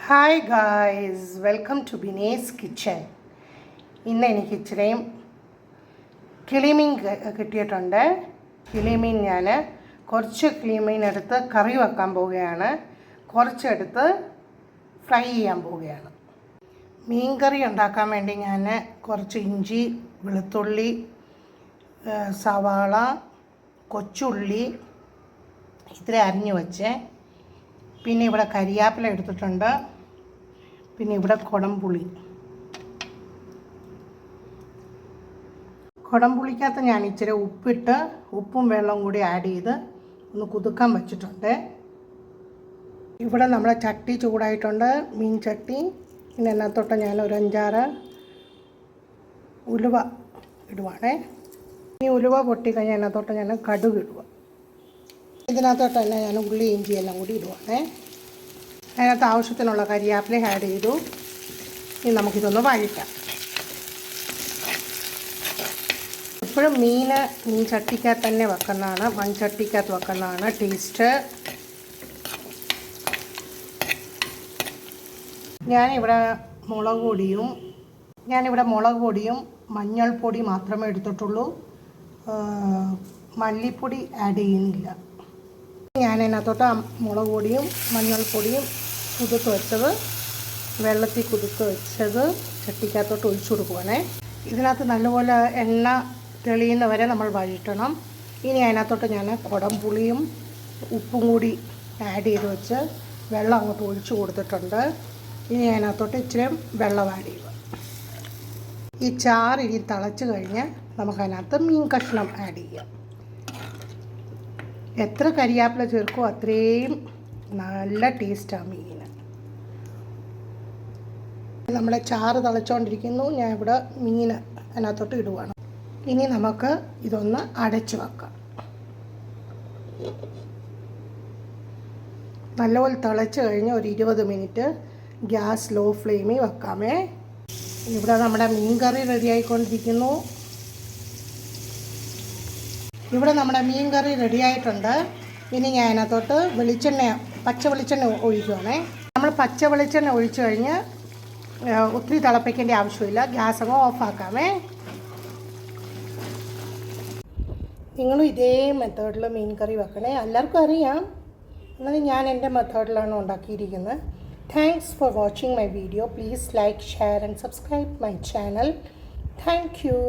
Hi guys, welcome to ബിനേസ് kitchen. ഇന്ന് എനിക്ക് ഇച്ചിരിയും കിളിമീൻ കിട്ടിയിട്ടുണ്ട്. കിളിമീൻ ഞാൻ കുറച്ച് കിളിമീൻ എടുത്ത് കറി വെക്കാൻ പോവുകയാണ്, കുറച്ചെടുത്ത് ഫ്രൈ ചെയ്യാൻ പോവുകയാണ്. മീൻ കറി ഉണ്ടാക്കാൻ വേണ്ടി ഞാൻ കുറച്ച് ഇഞ്ചി, വെളുത്തുള്ളി, സവാള, കൊച്ചുള്ളി ഇത്ര അരിഞ്ഞു വെച്ച്, പിന്നെ ഇവിടെ കരിയാപ്പില എടുത്തിട്ടുണ്ട്, പിന്നെ ഇവിടെ കുടംപുളിക്കകത്ത് ഞാൻ ഇച്ചിരി ഉപ്പിട്ട് ഉപ്പും വെള്ളവും കൂടി ആഡ് ചെയ്ത് ഒന്ന് കുതുക്കാൻ വെച്ചിട്ടുണ്ട്. ഇവിടെ നമ്മളെ ചട്ടി ചൂടായിട്ടുണ്ട്, മീൻ ചട്ടി. പിന്നെ അതിനകത്തോട്ട് ഞാൻ ഒരു 5-6 ഉലുവ ഇടുവാണേ. ഈ ഉലുവ പൊട്ടിക്കഴിഞ്ഞാൽ അതിനകത്തോട്ട് ഞാൻ കടുക് ഇടുക. ഇതിനകത്തോട്ട് തന്നെ ഞാൻ ഉള്ളി ഇഞ്ചി എല്ലാം കൂടി ഇടുവാണേ. അതിനകത്ത് ആവശ്യത്തിനുള്ള കരിയാപ്പില ആഡ് ചെയ്തു. ഇനി നമുക്കിതൊന്ന് വഴറ്റാം. എപ്പോഴും മീൻ ചട്ടിക്കകത്ത് തന്നെ വെക്കുന്നതാണ്, മൺചട്ടിക്കകത്ത് വെക്കുന്നതാണ് ടേസ്റ്റ്. ഞാനിവിടെ മുളക് പൊടിയും മഞ്ഞൾപ്പൊടി മാത്രമേ എടുത്തിട്ടുള്ളൂ, മല്ലിപ്പൊടി ആഡ് ചെയ്യുന്നില്ല. ഞാൻ അതിനകത്തോട്ട് മുളക് പൊടിയും മഞ്ഞൾപ്പൊടിയും വെള്ളത്തിൽ കുതിർത്ത് വെച്ചത് ചട്ടിക്കകത്തോട്ട് ഒഴിച്ചു കൊടുക്കുവാണേ. ഇതിനകത്ത് നല്ലപോലെ എണ്ണ തെളിയുന്നവരെ നമ്മൾ വഴറ്റണം. ഇനി അതിനകത്തോട്ട് ഞാൻ കുടംപുളിയും ഉപ്പും കൂടി ആഡ് ചെയ്ത് വെച്ച് വെള്ളം അങ്ങോട്ട് ഒഴിച്ചു കൊടുത്തിട്ടുണ്ട്. ഇനി അതിനകത്തോട്ട് ഇച്ചിരി വെള്ളം ആഡ് ചെയ്യുക. ഈ ചാറ് ഇനി തിളച്ച് കഴിഞ്ഞ് നമുക്കതിനകത്ത് മീൻ കഷ്ണം ആഡ് ചെയ്യാം. എത്ര കരിയാപ്പില ചേർക്കുമോ അത്രയും നല്ല ടേസ്റ്റാണ് മീൻ. നമ്മുടെ ചാറ് തിളച്ചുകൊണ്ടിരിക്കുന്നു. ഞാൻ ഇവിടെ മീൻ അതിനകത്തോട്ട് ഇടുവാണ്. ഇനി നമുക്ക് ഇതൊന്ന് അടച്ച് വെക്കാം. നല്ലപോലെ തിളച്ച് കഴിഞ്ഞ് ഒരു 20 മിനിറ്റ് ഗ്യാസ് ലോ ഫ്ലെയിമിൽ വെക്കാമേ. ഇവിടെ നമ്മുടെ മീൻ കറി റെഡി ആയിക്കൊണ്ടിരിക്കുന്നു. ഇവിടെ നമ്മുടെ മീൻ കറി റെഡി ആയിട്ടുണ്ട്. ഇനി ഞാൻ അതിനകത്തോട്ട് പച്ച വെളിച്ചെണ്ണ ഒഴിക്കുവാണേ. നമ്മൾ പച്ച വെളിച്ചെണ്ണ ഒഴിച്ചു കഴിഞ്ഞ് ഒത്തിരി തിളപ്പിക്കേണ്ട ആവശ്യമില്ല, ഗ്യാസ് അങ്ങ് ഓഫാക്കാമേ. നിങ്ങളും ഇതേ മെത്തേഡിൽ മീൻ കറി വെക്കണേ. എല്ലാവർക്കും അറിയാം, എന്നാലും ഞാൻ എൻ്റെ മെത്തേഡിലാണ് ഉണ്ടാക്കിയിരിക്കുന്നത്. Thanks for watching my video. Please like, share and subscribe my channel. Thank you.